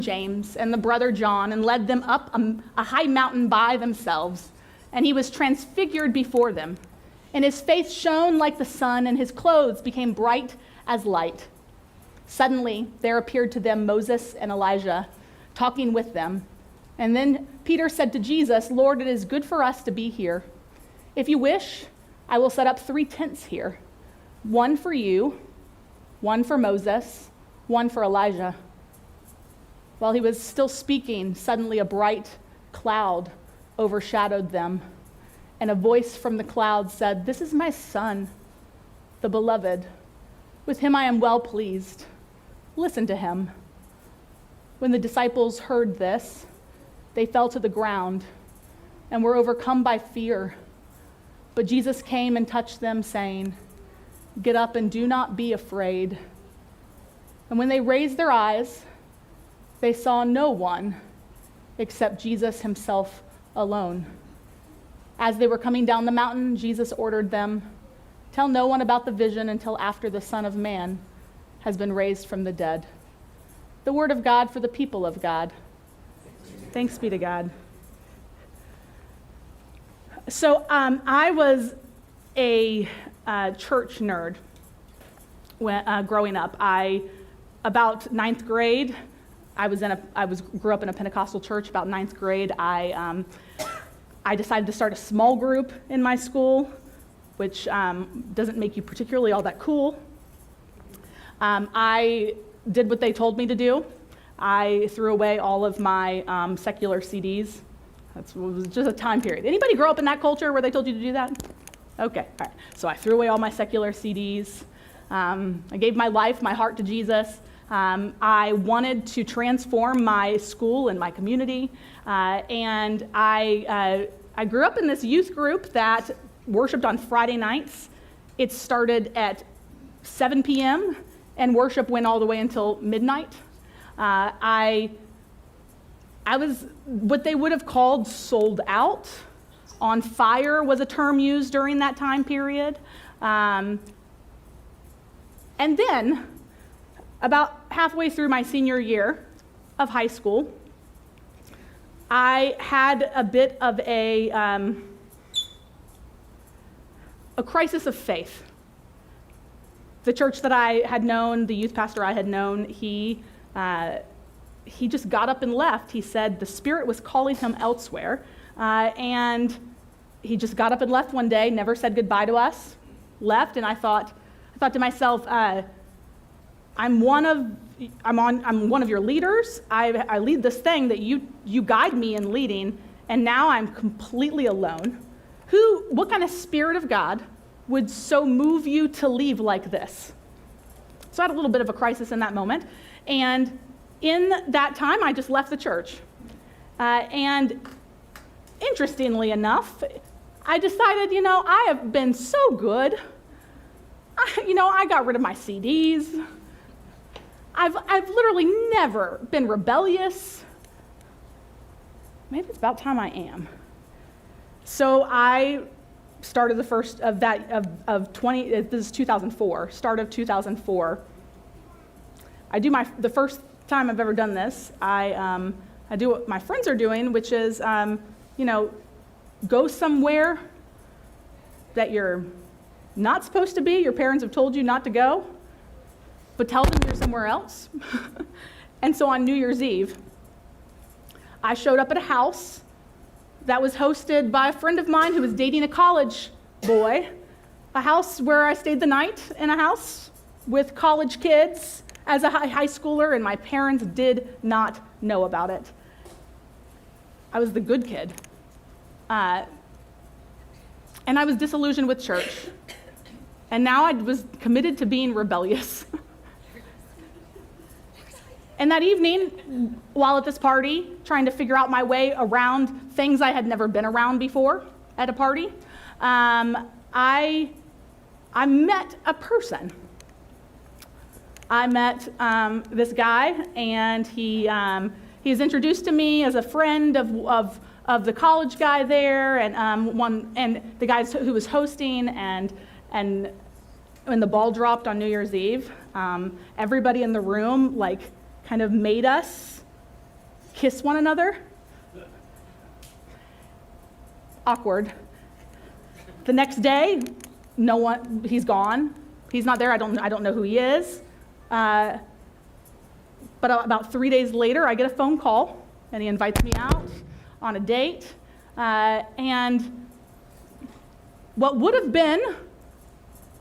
James and the brother John and led them up a high mountain by themselves. And he was transfigured before them. And his face shone like the sun, and his clothes became bright as light. Suddenly, there appeared to them Moses and Elijah, talking with them. And then Peter said to Jesus, "Lord, it is good for us to be here. If you wish, I will set up 3 tents here, one for you, one for Moses, one for Elijah." While he was still speaking, suddenly a bright cloud overshadowed them, and a voice from the cloud said, "This is my son, the beloved. With him I am well pleased. Listen to him." When the disciples heard this, they fell to the ground and were overcome by fear. But Jesus came and touched them, saying, "Get up and do not be afraid." And when they raised their eyes, they saw no one except Jesus himself alone. As they were coming down the mountain, Jesus ordered them, "Tell no one about the vision until after the Son of Man has been raised from the dead." The word of God for the people of God. Thanks be to God. So I was a church nerd growing up. About ninth grade, grew up in a Pentecostal church. About ninth grade, I decided to start a small group in my school, which doesn't make you particularly all that cool. I did what they told me to do. I threw away all of my secular CDs. It was just a time period. Anybody grow up in that culture where they told you to do that? Okay, all right. So I threw away all my secular CDs. I gave my life, my heart to Jesus. I wanted to transform my school and my community. And I grew up in this youth group that worshiped on Friday nights. It started at 7 p.m. and worship went all the way until midnight. I was what they would have called sold out. On fire was a term used during that time period. And then, about halfway through my senior year of high school, I had a bit of a crisis of faith. The church that I had known, the youth pastor I had known, he just got up and left. He said the Spirit was calling him elsewhere, and he just got up and left one day, never said goodbye to us, left, and I thought to myself, I'm one of your leaders. I lead this thing that you guide me in leading, and now I'm completely alone. What kind of Spirit of God would so move you to leave like this? So I had a little bit of a crisis in that moment, and in that time, I just left the church. And interestingly enough, I decided, I have been so good. I got rid of my CDs. I've literally never been rebellious. Maybe it's about time I am. So I started the first of that of 20. This is 2004. Start of 2004. I do the first time I've ever done this. I do what my friends are doing, which is go somewhere that you're not supposed to be. Your parents have told you not to go, but tell them you're somewhere else. And so on New Year's Eve, I showed up at a house that was hosted by a friend of mine who was dating a college boy, a house where I stayed the night in a house with college kids as a high schooler, and my parents did not know about it. I was the good kid. And I was disillusioned with church. And now I was committed to being rebellious. And that evening, while at this party, trying to figure out my way around things I had never been around before at a party, I met a person. I met this guy, and he's introduced to me as a friend of the college guy there, and the guy who was hosting, and when the ball dropped on New Year's Eve, everybody in the room kind of made us kiss one another. Awkward. The next day, no one, he's gone. He's not there. I don't know who he is. But about 3 days later, I get a phone call, and he invites me out on a date. And what would have been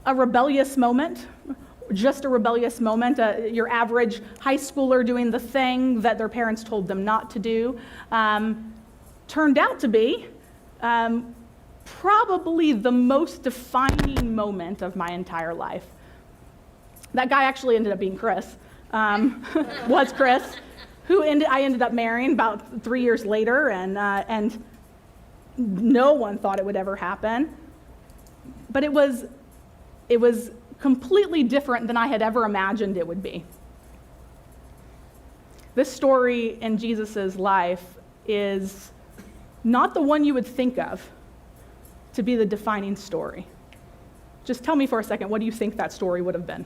a rebellious moment, just a rebellious moment, your average high schooler doing the thing that their parents told them not to do, turned out to be probably the most defining moment of my entire life. That guy actually ended up being Chris, was Chris, who I ended up marrying about 3 years later, and no one thought it would ever happen. But it was completely different than I had ever imagined it would be. This story in Jesus' life is not the one you would think of to be the defining story. Just tell me for a second, what do you think that story would have been?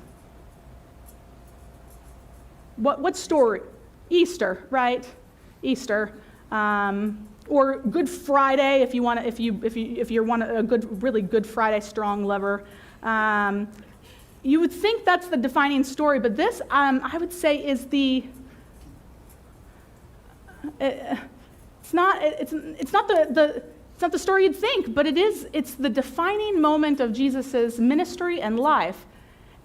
What story? Easter, right? Easter, or Good Friday if you want to, if you're a really Good Friday strong lover. You would think that's the defining story, but this, I would say, is the. It's not the story you'd think, but it's the defining moment of Jesus' ministry and life.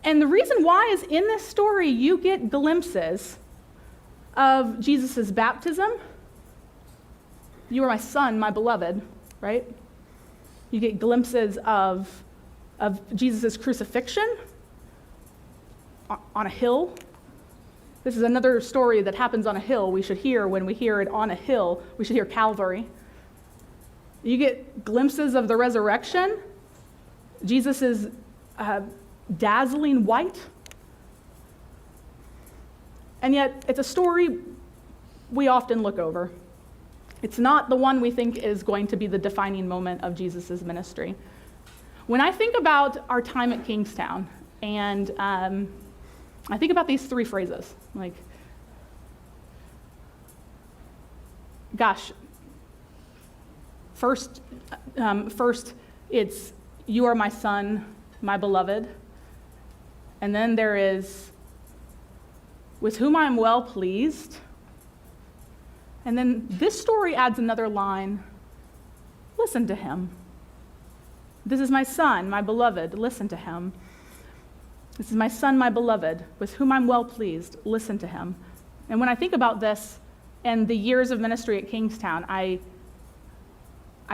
And the reason why is in this story you get glimpses of Jesus' baptism. You are my son, my beloved, right? You get glimpses of Jesus' crucifixion on a hill. This is another story that happens on a hill. We should hear when we hear it on a hill. We should hear Calvary. You get glimpses of the resurrection. Jesus is dazzling white. And yet, it's a story we often look over. It's not the one we think is going to be the defining moment of Jesus' ministry. When I think about our time at Kingstowne, and I think about these three phrases, like, gosh, first it's, you are my son, my beloved. And then there is, with whom I am well pleased. And then this story adds another line, listen to him. This is my son, my beloved, listen to him. This is my son, my beloved, with whom I'm well pleased, listen to him. And when I think about this and the years of ministry at Kingstowne, I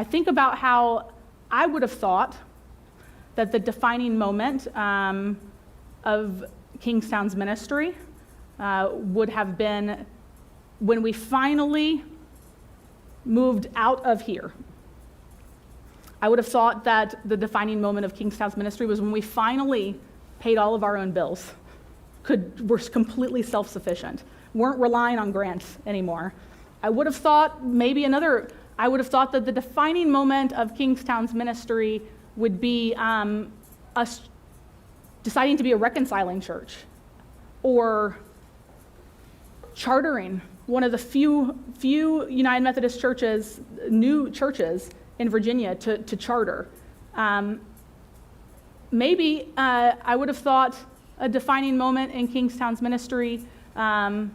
think about how I would have thought that the defining moment of Kingstowne's ministry would have been when we finally moved out of here. I would have thought that the defining moment of Kingstowne's ministry was when we finally paid all of our own bills, were completely self-sufficient, weren't relying on grants anymore. I would have thought that the defining moment of Kingstowne's ministry would be us deciding to be a reconciling church, or chartering one of the few United Methodist churches, new churches in Virginia to charter. Maybe I would have thought a defining moment in Kingstowne's ministry I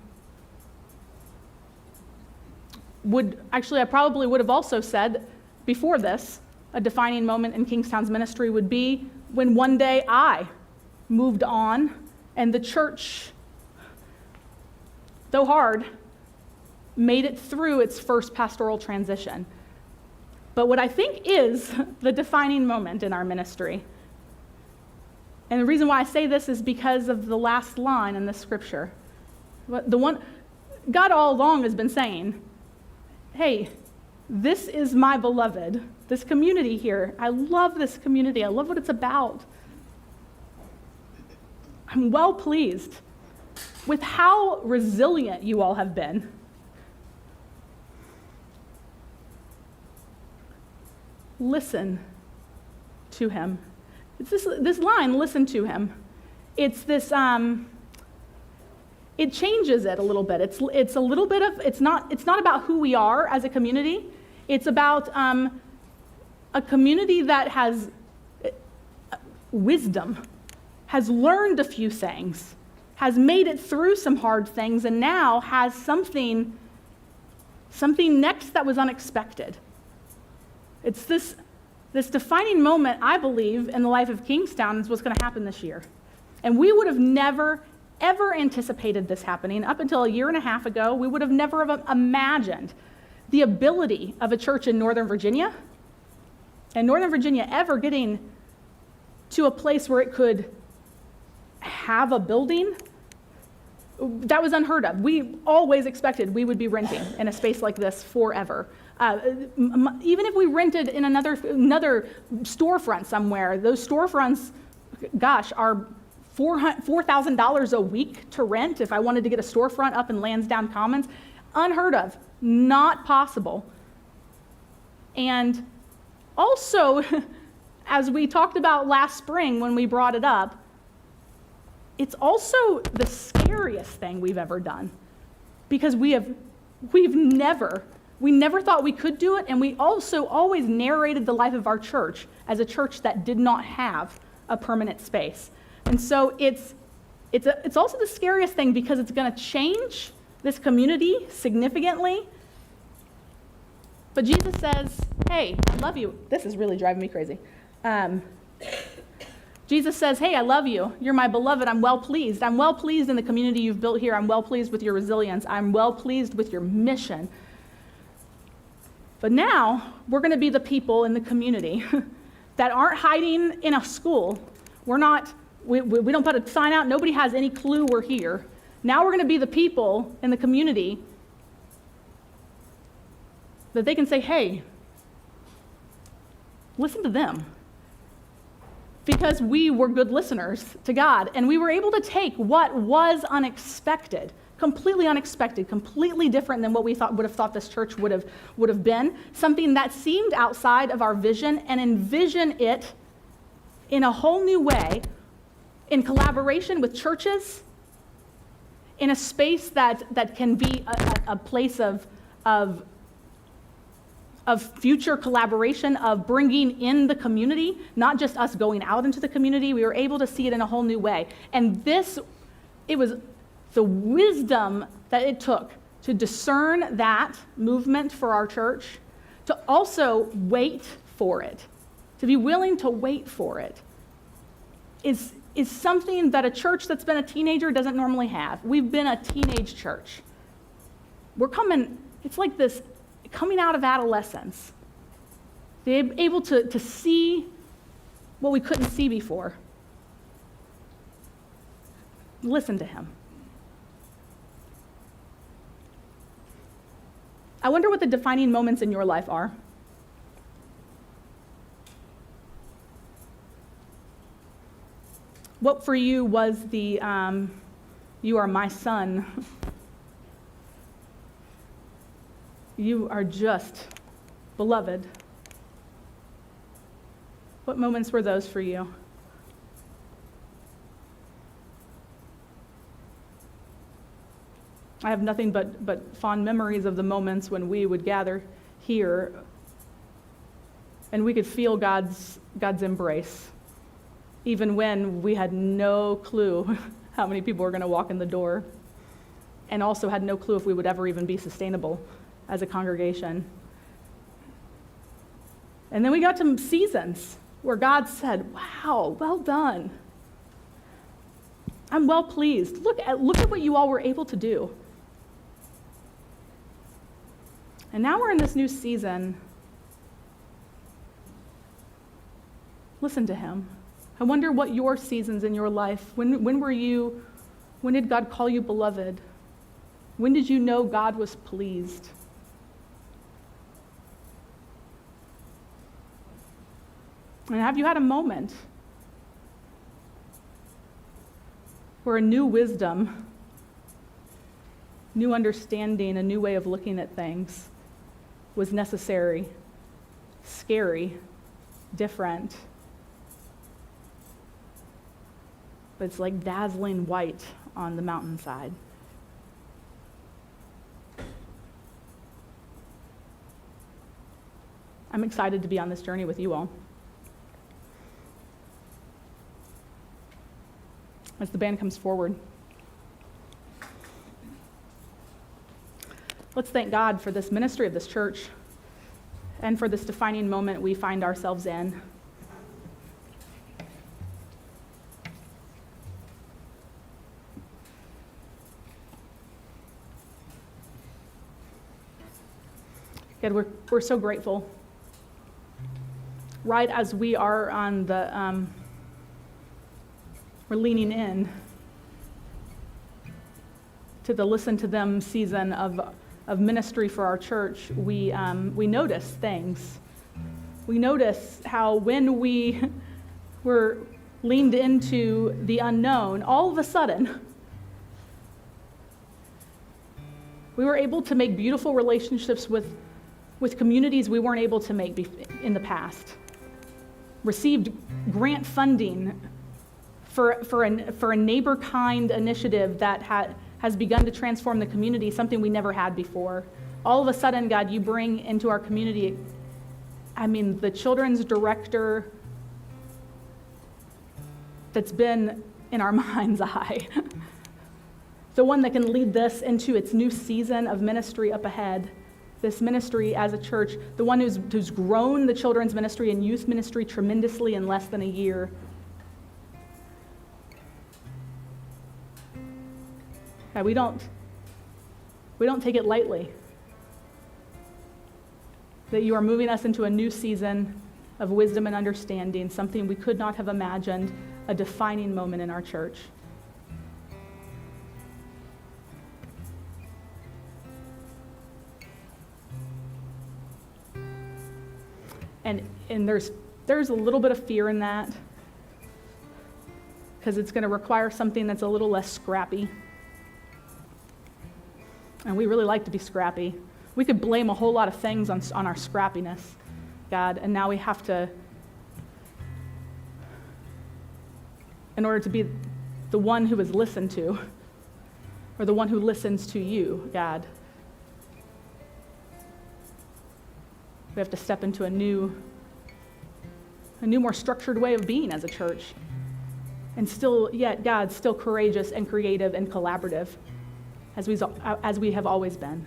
probably would have also said before this, a defining moment in Kingstowne's ministry would be when one day I moved on and the church, though hard, made it through its first pastoral transition. But what I think is the defining moment in our ministry, and the reason why I say this is because of the last line in the scripture. The one God all along has been saying, hey, this is my beloved, this community here. I love this community. I love what it's about. I'm well pleased with how resilient you all have been. Listen to him. It's this line, listen to him. It's this, it changes it a little bit. It's a little bit of, it's not about who we are as a community. It's about a community that has wisdom, has learned a few things, has made it through some hard things, and now has something next that was unexpected. It's this defining moment, I believe, in the life of Kingstowne is what's going to happen this year. And we would have never, ever anticipated this happening. Up until a year and a half ago, we would have never have imagined the ability of a church in Northern Virginia ever getting to a place where it could have a building. That was unheard of. We always expected we would be renting in a space like this forever. Even if we rented in another storefront somewhere, those storefronts, gosh, are $4,000 a week to rent. If I wanted to get a storefront up in Lansdowne Commons, unheard of, not possible. And also, as we talked about last spring when we brought it up, it's also the scariest thing we've ever done, because we never thought we could do it, and we also always narrated the life of our church as a church that did not have a permanent space. And so it's also the scariest thing, because it's going to change this community significantly. But Jesus says, hey, I love you. This is really driving me crazy. Jesus says, hey, I love you. You're my beloved. I'm well pleased. I'm well pleased in the community you've built here. I'm well pleased with your resilience. I'm well pleased with your mission. But now we're going to be the people in the community that aren't hiding in a school. We don't put a sign out. Nobody has any clue we're here. Now we're going to be the people in the community that they can say, hey, listen to them. Because we were good listeners to God, and we were able to take what was unexpected, completely different than what we would have thought this church would have been, something that seemed outside of our vision, and envision it in a whole new way, in collaboration with churches, in a space that can be a place of future collaboration, of bringing in the community, not just us going out into the community. We were able to see it in a whole new way. And it was the wisdom that it took to discern that movement for our church, to also wait for it, to be willing to wait for it, is something that a church that's been a teenager doesn't normally have. We've been a teenage church. It's like this coming out of adolescence. They're able to see what we couldn't see before. Listen to him. I wonder what the defining moments in your life are. What for you was the, you are my son. You are just beloved. What moments were those for you? I have nothing but fond memories of the moments when we would gather here and we could feel God's embrace, even when we had no clue how many people were going to walk in the door, and also had no clue if we would ever even be sustainable as a congregation. And then we got to seasons where God said, wow, well done. I'm well pleased. Look at what you all were able to do. And now we're in this new season. Listen to him. I wonder what your seasons in your life, when did God call you beloved? When did you know God was pleased? And have you had a moment where a new wisdom, new understanding, a new way of looking at things was necessary, scary, different, but it's like dazzling white on the mountainside? I'm excited to be on this journey with you all. As the band comes forward, let's thank God for this ministry of this church and for this defining moment we find ourselves in. God, we're so grateful. Right as we are on the, we're leaning in to the listen to them season of ministry for our church, we notice things. We notice how when we were leaned into the unknown, all of a sudden, we were able to make beautiful relationships with communities we weren't able to make in the past. Received grant funding for a neighbor-kind initiative that has begun to transform the community, something we never had before. All of a sudden, God, you bring into our community, the children's director that's been in our mind's eye. The one that can lead this into its new season of ministry up ahead. This ministry as a church, the one who's grown the children's ministry and youth ministry tremendously in less than a year. God, we don't take it lightly that you are moving us into a new season of wisdom and understanding, something we could not have imagined, a defining moment in our church. And there's a little bit of fear in that, because it's going to require something that's a little less scrappy. And we really like to be scrappy. We could blame a whole lot of things on our scrappiness, God, and now we have to, in order to be the one who is listened to, or the one who listens to you, God, we have to step into a new, more structured way of being as a church. And still, God, still courageous and creative and collaborative as we have always been.